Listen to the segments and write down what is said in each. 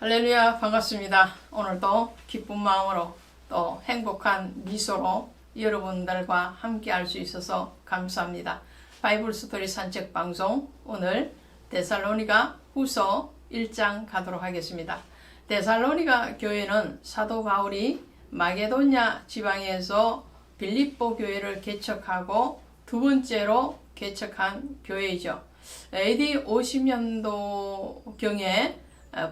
할렐루야, 반갑습니다. 오늘도 기쁜 마음으로 또 행복한 미소로 여러분들과 함께 할 수 있어서 감사합니다. 바이블 스토리 산책 방송, 오늘 데살로니가 후서 1장 가도록 하겠습니다. 데살로니가 교회는 사도 바울이 마게도냐 지방에서 빌립보 교회를 개척하고 두 번째로 개척한 교회이죠. AD 50년도경에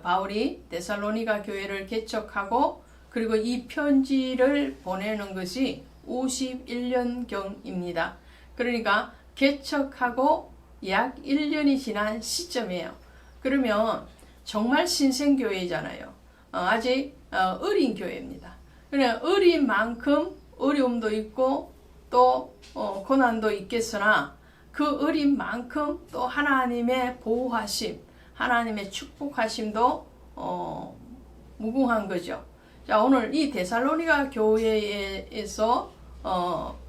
바울이 데살로니가 교회를 개척하고 그리고 이 편지를 보내는 것이 51년경입니다. 그러니까 개척하고 약 1년이 지난 시점이에요. 그러면 정말 신생교회잖아요. 아직 어린 교회입니다. 그냥 어린 만큼 어려움도 있고 또 고난도 있겠으나 그 어린 만큼 또 하나님의 보호하심, 하나님의 축복하심도 무궁한 거죠. 자, 오늘 이 데살로니가 교회에서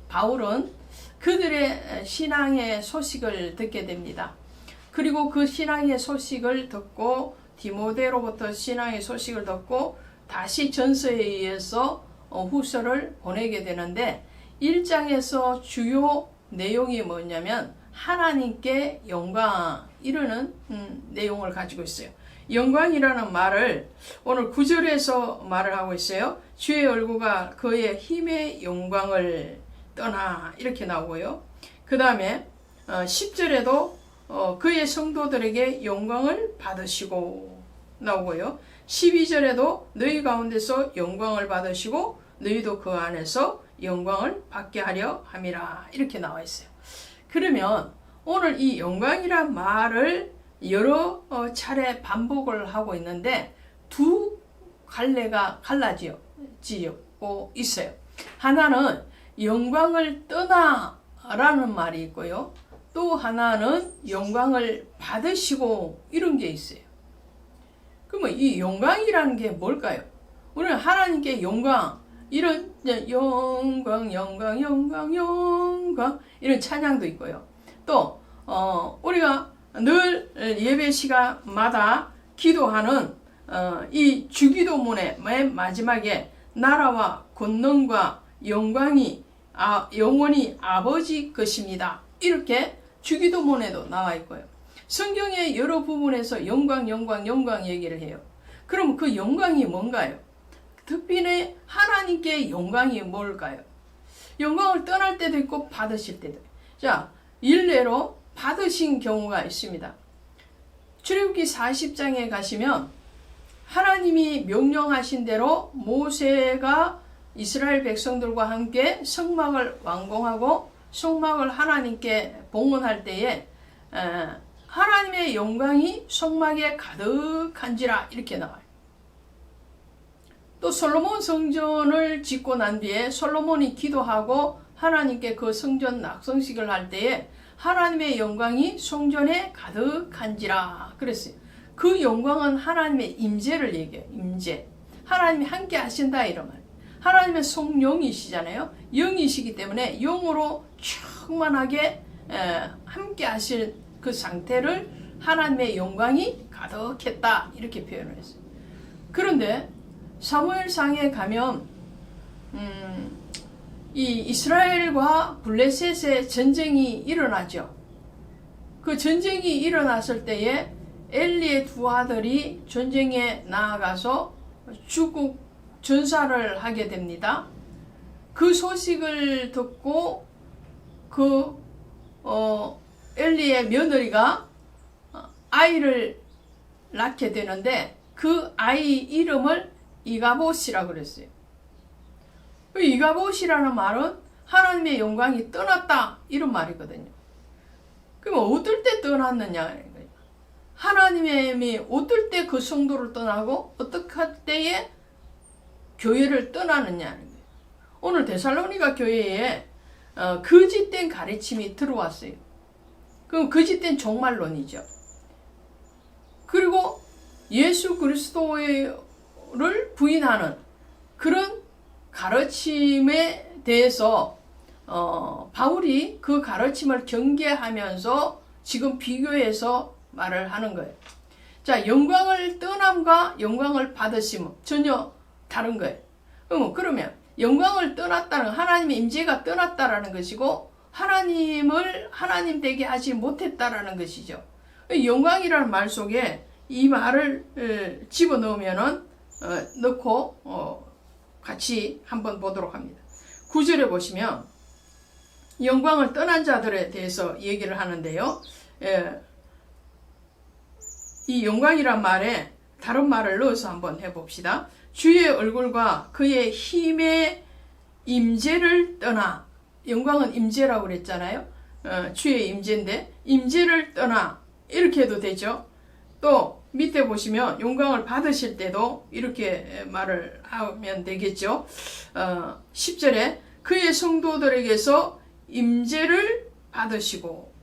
바울은 그들의 신앙의 소식을 듣게 됩니다. 그리고 그 신앙의 소식을 듣고 디모데로부터 신앙의 소식을 듣고 다시 전서에 의해서 후서를 보내게 되는데 1장에서 주요 내용이 뭐냐면 하나님께 영광 이르는 내용을 가지고 있어요. 영광이라는 말을 오늘 9절에서 말을 하고 있어요. 주의 얼굴과 그의 힘의 영광을 떠나 이렇게 나오고요. 그 다음에 10절에도 그의 성도들에게 영광을 받으시고 나오고요. 12절에도 너희 가운데서 영광을 받으시고 너희도 그 안에서 영광을 받게 하려 함이라 이렇게 나와 있어요. 그러면 오늘 이 영광이란 말을 여러 차례 반복을 하고 있는데 두 갈래가 갈라지고 있어요. 하나는 영광을 떠나 라는 말이 있고요. 또 하나는 영광을 받으시고 이런 게 있어요. 그러면 이 영광이라는 게 뭘까요? 우리는 하나님께 영광, 이런 영광 이런 찬양도 있고요. 또 우리가 늘 예배 시간마다 기도하는 이 주기도문의 맨 마지막에 나라와 권능과 영광이 영원히 아버지 것입니다. 이렇게 주기도문에도 나와 있고요. 성경의 여러 부분에서 영광 얘기를 해요. 그럼 그 영광이 뭔가요? 특별히 하나님께 영광이 뭘까요? 영광을 떠날 때도 있고 받으실 때도 있고. 자, 일례로 받으신 경우가 있습니다. 출애굽기 40장에 가시면 하나님이 명령하신 대로 모세가 이스라엘 백성들과 함께 성막을 완공하고 성막을 하나님께 봉헌할 때에 하나님의 영광이 성막에 가득한지라 이렇게 나와요. 또 솔로몬 성전을 짓고 난 뒤에 솔로몬이 기도하고 하나님께 그 성전 낙성식을 할 때에 하나님의 영광이 성전에 가득한지라 그랬어요. 그 영광은 하나님의 임재를 얘기해요. 임재. 하나님이 함께 하신다 이런 말. 하나님의 성령이시잖아요. 영이시기 때문에 영으로 충만하게 함께 하실 그 상태를 하나님의 영광이 가득했다 이렇게 표현을 했어요. 그런데 사무엘상에 가면 이 이스라엘과 블레셋의 전쟁이 일어나죠. 그 전쟁이 일어났을 때에 엘리의 두 아들이 전쟁에 나아가서 죽고 전사를 하게 됩니다. 그 소식을 듣고 엘리의 며느리가 아이를 낳게 되는데 그 아이 이름을 이가봇이라고 그랬어요. 이가봇이라는 말은 하나님의 영광이 떠났다 이런 말이거든요. 그럼 어떨 때 떠났느냐? 하나님이 어떨 때 그 성도를 떠나고 어떻게 할 때에 교회를 떠나느냐는 거예요. 오늘 데살로니가 교회에 거짓된 가르침이 들어왔어요. 그럼 거짓된 종말론이죠. 그리고 예수 그리스도를 부인하는 그런 가르침에 대해서 바울이 그 가르침을 경계하면서 지금 비교해서 말을 하는 거예요. 자, 영광을 떠남과 영광을 받으심은 전혀 다른 거예요. 그러면 영광을 떠났다는 하나님의 임재가 떠났다라는 것이고 하나님을 하나님 되게 하지 못했다라는 것이죠. 영광이라는 말 속에 이 말을 집어넣으면은 넣고 같이 한번 보도록 합니다. 9절에 보시면 영광을 떠난 자들에 대해서 얘기를 하는데요. 이 영광이란 말에 다른 말을 넣어서 한번 해봅시다. 주의 얼굴과 그의 힘의 임재를 떠나, 영광은 임재라고 그랬잖아요. 주의 임재인데 임재를 떠나 이렇게 해도 되죠. 또 밑에 보시면 영광을 받으실 때도 이렇게 말을 하면 되겠죠. 10절에 그의 성도들에게서 임재를 받으시고,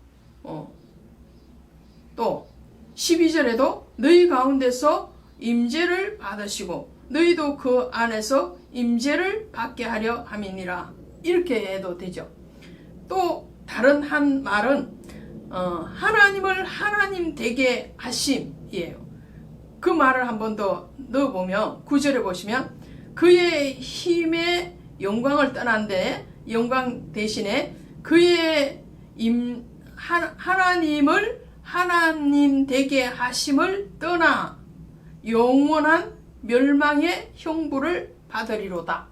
또 12절에도 너희 가운데서 임재를 받으시고 너희도 그 안에서 임재를 받게 하려 함이니라. 이렇게 해도 되죠. 또 다른 한 말은 하나님을 하나님 되게 하심이에요. 그 말을 한 번 더 넣어보면 9절에 보시면 그의 힘의 영광을 떠난데 영광 대신에 그의 하나님을 하나님 되게 하심을 떠나 영원한 멸망의 형벌을 받으리로다.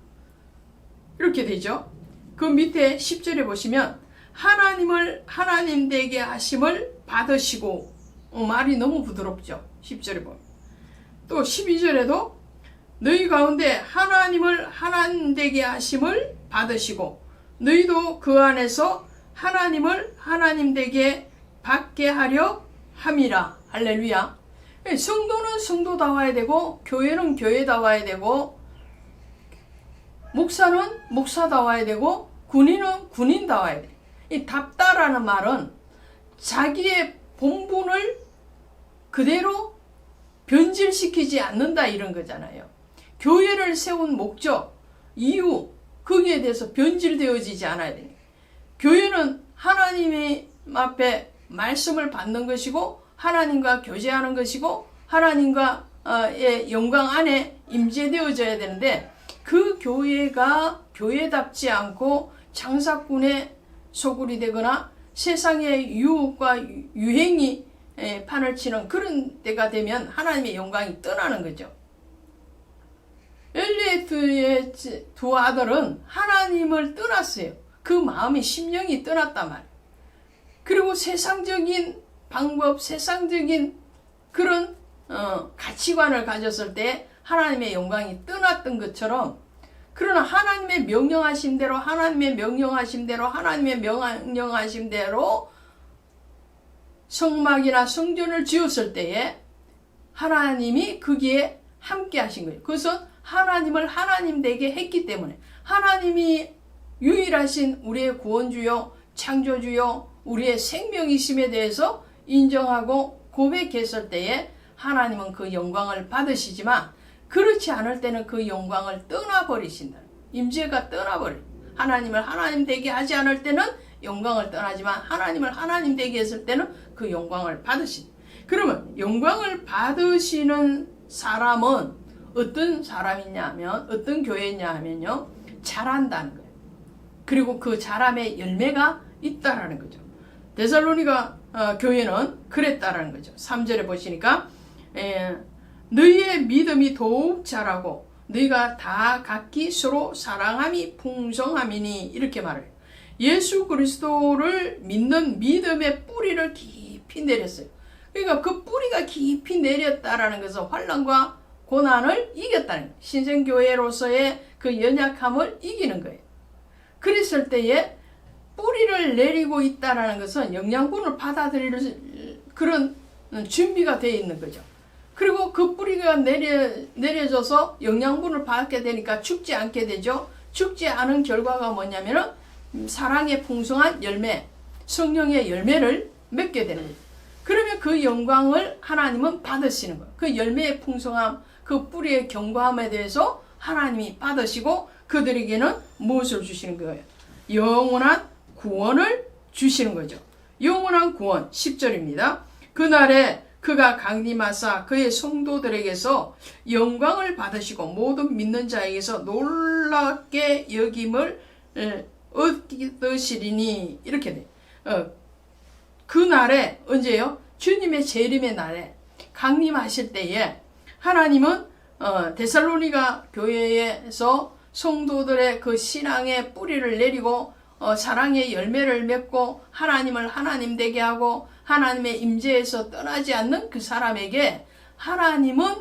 이렇게 되죠. 그 밑에 10절에 보시면 하나님을 하나님 되게 하심을 받으시고, 말이 너무 부드럽죠. 10절에 보면. 또 12절에도 너희 가운데 하나님을 하나님 되게 하심을 받으시고 너희도 그 안에서 하나님을 하나님 되게 받게 하려 함이라. 할렐루야. 성도는 성도다워야 되고 교회는 교회다워야 되고 목사는 목사다워야 되고 군인은 군인다워야 돼. 이 답다라는 말은 자기의 본분을 그대로 변질시키지 않는다 이런 거잖아요. 교회를 세운 목적, 이유, 거기에 대해서 변질되어지지 않아야 돼. 교회는 하나님의 앞에 말씀을 받는 것이고 하나님과 교제하는 것이고 하나님과의 영광 안에 임재되어져야 되는데 그 교회가 교회답지 않고 장사꾼의 소굴이 되거나 세상의 유혹과 유행이 판을 치는 그런 때가 되면 하나님의 영광이 떠나는 거죠. 엘리에트의 두 아들은 하나님을 떠났어요. 그 마음이 심령이 떠났단 말이에요. 그리고 세상적인 방법, 세상적인 그런 가치관을 가졌을 때 하나님의 영광이 떠났던 것처럼, 그러나 하나님의 명령하신 대로 하나님의 명령하신 대로 성막이나 성전을 지었을 때에 하나님이 거기에 함께 하신 거예요. 그것은 하나님을 하나님 되게 했기 때문에 하나님이 유일하신 우리의 구원주요 창조주요 우리의 생명이심에 대해서 인정하고 고백했을 때에 하나님은 그 영광을 받으시지만 그렇지 않을 때는 그 영광을 떠나버리신다. 임재가 떠나버려. 하나님을 하나님 되게 하지 않을 때는 영광을 떠나지만 하나님을 하나님 되게 했을 때는 그 영광을 받으신다. 그러면 영광을 받으시는 사람은 어떤 사람이냐 하면 어떤 교회냐 하면요, 잘한다는 거예요. 그리고 그 잘함의 열매가 있다라는 거죠. 데살로니가 교회는 그랬다라는 거죠. 3절에 보시니까 너희의 믿음이 더욱 자라고 너희가 다 각기 서로 사랑함이 풍성함이니 이렇게 말해요. 예수 그리스도를 믿는 믿음의 뿌리를 깊이 내렸어요. 그러니까 그 뿌리가 깊이 내렸다라는 것은 환난과 고난을 이겼다는 거예요. 신생교회로서의 그 연약함을 이기는 거예요. 그랬을 때에 뿌리를 내리고 있다라는 것은 영양분을 받아들일 그런 준비가 되어 있는 거죠. 그리고 그 뿌리가 내려져서 영양분을 받게 되니까 죽지 않게 되죠. 죽지 않은 결과가 뭐냐면은 사랑의 풍성한 열매, 성령의 열매를 맺게 되는 거예요. 그러면 그 영광을 하나님은 받으시는 거예요. 그 열매의 풍성함, 그 뿌리의 견고함에 대해서 하나님이 받으시고 그들에게는 무엇을 주시는 거예요? 영원한 구원을 주시는 거죠. 영원한 구원 10절입니다. 그날에 그가 강림하사 그의 성도들에게서 영광을 받으시고 모든 믿는 자에게서 놀랍게 여김을 얻으시리니 이렇게 돼. 그 날에 언제요? 주님의 재림의 날에 강림하실 때에 하나님은 데살로니가 교회에서 성도들의 그 신앙의 뿌리를 내리고 사랑의 열매를 맺고 하나님을 하나님 되게 하고 하나님의 임재에서 떠나지 않는 그 사람에게 하나님은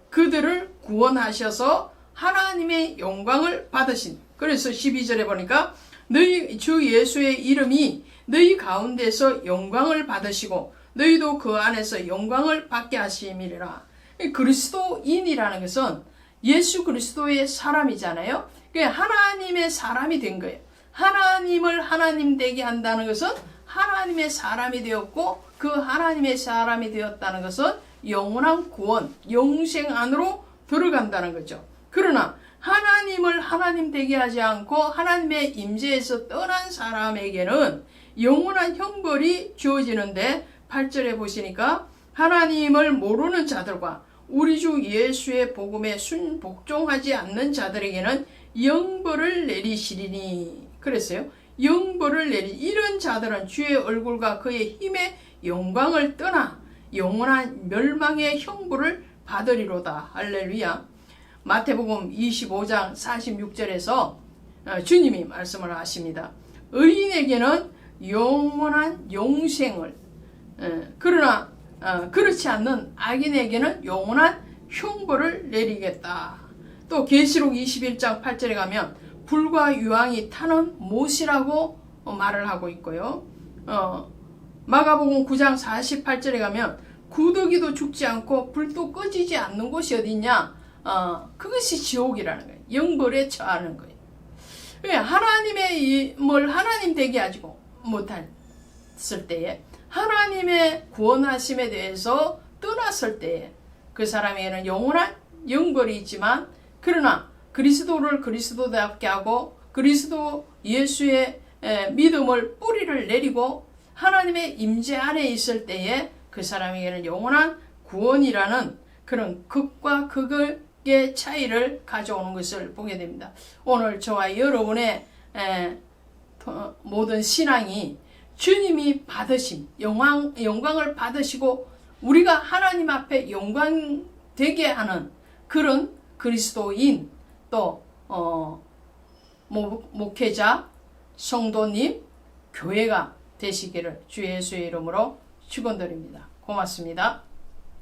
그들을 구원하셔서 하나님의 영광을 받으신. 그래서 12절에 보니까 너희 주 예수의 이름이 너희 가운데서 영광을 받으시고 너희도 그 안에서 영광을 받게 하심이라. 그리스도인이라는 것은 예수 그리스도의 사람이잖아요. 하나님의 사람이 된 거예요. 하나님을 하나님 되게 한다는 것은 하나님의 사람이 되었고 그 하나님의 사람이 되었다는 것은 영원한 구원, 영생 안으로 들어간다는 거죠. 그러나 하나님을 하나님 되게 하지 않고 하나님의 임재에서 떠난 사람에게는 영원한 형벌이 주어지는데 8절에 보시니까 하나님을 모르는 자들과 우리 주 예수의 복음에 순복종하지 않는 자들에게는 영벌을 내리시리니 그랬어요. 영벌을 이런 자들은 주의 얼굴과 그의 힘의 영광을 떠나 영원한 멸망의 형벌을 받으리로다. 할렐루야. 마태복음 25장 46절에서 주님이 말씀을 하십니다. 의인에게는 영원한 영생을 그러나 그렇지 않는 악인에게는 영원한 형벌을 내리겠다. 또 계시록 21장 8절에 가면 불과 유황이 타는 못이라고 말을 하고 있고요. 마가복음 9장 48절에 가면 구더기도 죽지 않고 불도 꺼지지 않는 곳이 어디냐? 그것이 지옥이라는 거예요. 영벌에 처하는 거예요. 왜? 하나님의 뭘 하나님 되게 하지 못했을 때에 하나님의 구원하심에 대해서 떠났을 때에 그 사람에게는 영원한 영벌이 있지만 그러나 그리스도를 그리스도답게 하고 그리스도 예수의 믿음을 뿌리를 내리고 하나님의 임재 안에 있을 때에 그 사람에게는 영원한 구원이라는 그런 극과 극의 차이를 가져오는 것을 보게 됩니다. 오늘 저와 여러분의 모든 신앙이 주님이 받으신 영광을 받으시고 우리가 하나님 앞에 영광 되게 하는 그런 그리스도인 또 목회자 성도님 교회가 되시기를 주 예수의 이름으로 축원드립니다. 고맙습니다.